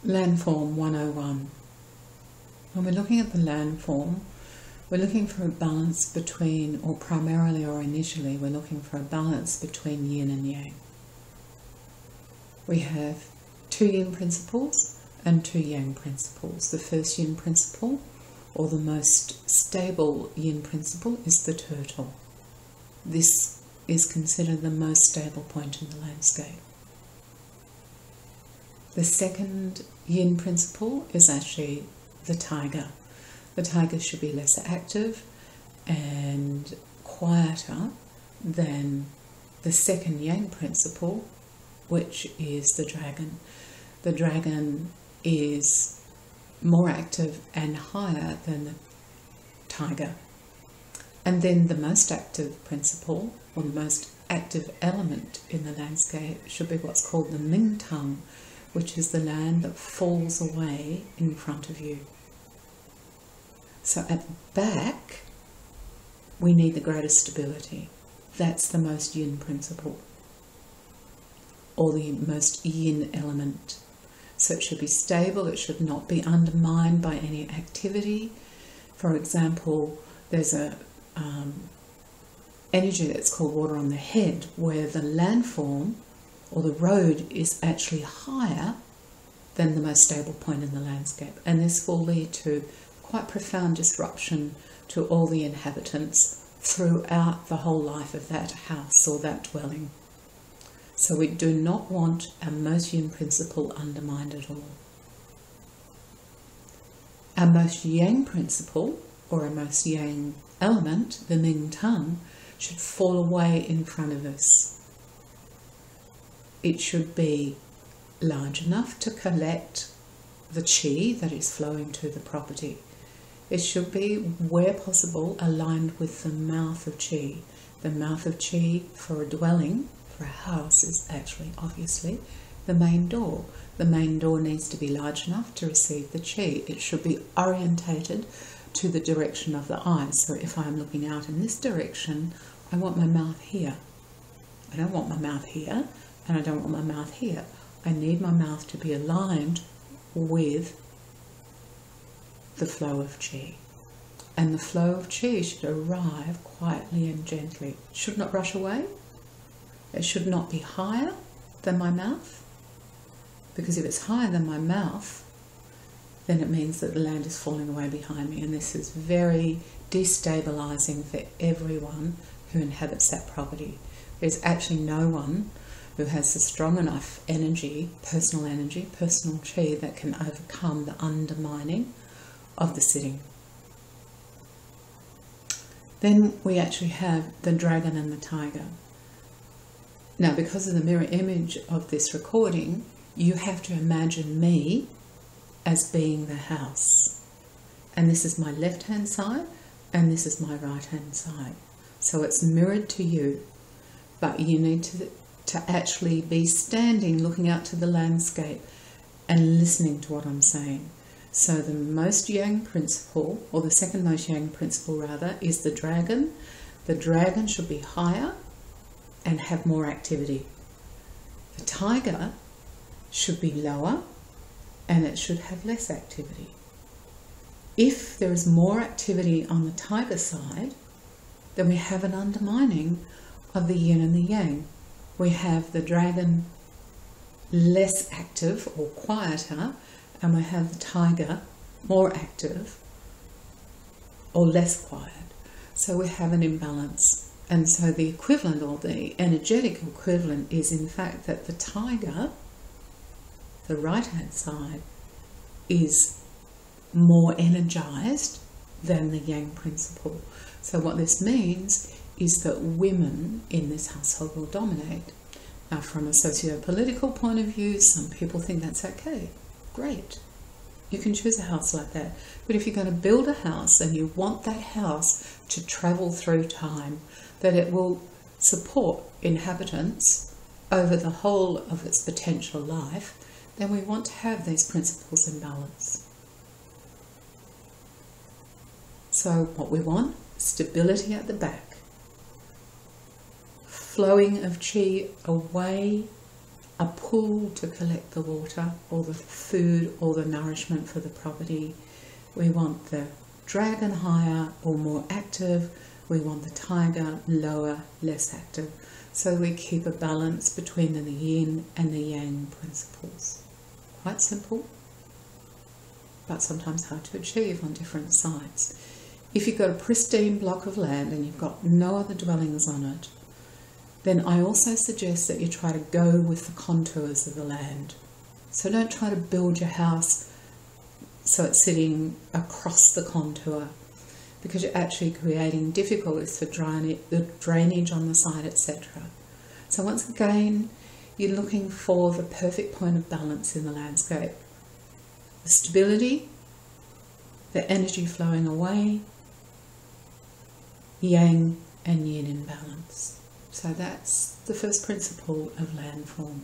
Landform 101. When we're looking at the landform, we're looking for a balance between, or primarily or initially, we're looking for a balance between yin and yang. We have two yin principles and two yang principles. The first yin principle, or the most stable yin principle, is the turtle. This is considered the most stable point in the landscape. The second yin principle is actually the tiger. The tiger should be less active and quieter than the second yang principle, which is the dragon. The dragon is more active and higher than the tiger. And then the most active principle, or the most active element in the landscape, should be what's called the Ming tongue, which is the land that falls away in front of you. So at the back, we need the greatest stability. That's the most yin principle, or the most yin element. So it should be stable, it should not be undermined by any activity. For example, there's a energy that's called water on the head, where the landform or the road is actually higher than the most stable point in the landscape. And this will lead to quite profound disruption to all the inhabitants throughout the whole life of that house or that dwelling. So we do not want our most yin principle undermined at all. Our most yang principle, or our most yang element, the Ming tongue, should fall away in front of us. It should be large enough to collect the qi that is flowing to the property. It should be, where possible, aligned with the mouth of qi. The mouth of qi for a dwelling, for a house, is actually, obviously, the main door. The main door needs to be large enough to receive the qi. It should be orientated to the direction of the eyes. So if I'm looking out in this direction, I want my mouth here. I don't want my mouth here, and I don't want my mouth here. I need my mouth to be aligned with the flow of qi. And the flow of qi should arrive quietly and gently. It should not rush away. It should not be higher than my mouth, because if it's higher than my mouth, then it means that the land is falling away behind me, and this is very destabilizing for everyone who inhabits that property. There's actually no one who has a strong enough energy, personal qi, that can overcome the undermining of the sitting. Then we actually have the dragon and the tiger. Now, because of the mirror image of this recording, you have to imagine me as being the house. And this is my left-hand side, and this is my right-hand side. So it's mirrored to you, but you need to actually be standing, looking out to the landscape and listening to what I'm saying. So the most yang principle, or the second most yang principle rather, is the dragon. The dragon should be higher and have more activity. The tiger should be lower and it should have less activity. If there is more activity on the tiger side, then we have an undermining of the yin and the yang. We have the dragon less active or quieter, and we have the tiger more active or less quiet. So we have an imbalance. And so the equivalent, or the energetic equivalent, is in fact that the tiger, the right-hand side, is more energized than the yang principle. So what this means is that women in this household will dominate. Now, from a socio-political point of view, some people think that's okay. Great. You can choose a house like that. But if you're going to build a house and you want that house to travel through time, that it will support inhabitants over the whole of its potential life, then we want to have these principles in balance. So what we want, stability at the back, flowing of qi away, a pool to collect the water or the food or the nourishment for the property. We want the dragon higher or more active. We want the tiger lower, less active. So we keep a balance between the yin and the yang principles. Quite simple, but sometimes hard to achieve on different sites. If you've got a pristine block of land and you've got no other dwellings on it, then I also suggest that you try to go with the contours of the land. So don't try to build your house so it's sitting across the contour, because you're actually creating difficulties for drainage on the side, etc. So once again, you're looking for the perfect point of balance in the landscape. The stability, the energy flowing away, yang and yin in balance. So that's the first principle of landform.